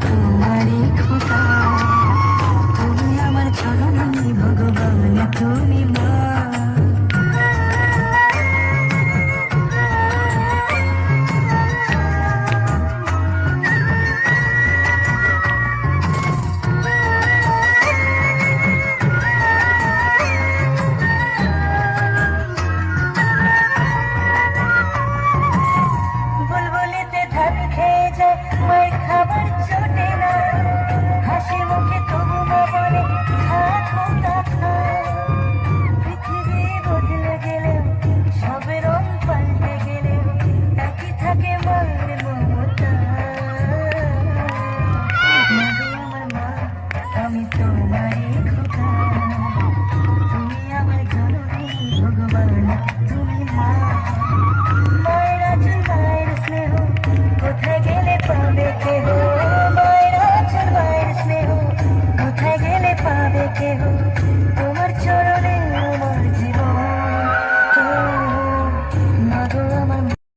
তোমারই খোকা, তুমি আমার জননী ভগবান, তুমি মা। বুলবুলিতে ধান খেয়ে যায়, মায়ের খাবার জোটে না, হাসি মুখে তবু মা বলে খা খোকা খা। পৃথিবী বদলে গেলেও, সব রং পাল্টে গেলেও, একই থাকে মায়ের মমতা। মা গো আমার মা, আমি তোমারই খোকা, তুমি আমার জননী ভগবান, তুমি মা। মায়ের আঁচল মায়ের স্নেহ, কোথায় গেলে পাবে কেহ, মায়ের আঁচল মায়ের স্নেহ, কোথায় গেলে পাবে কেহ।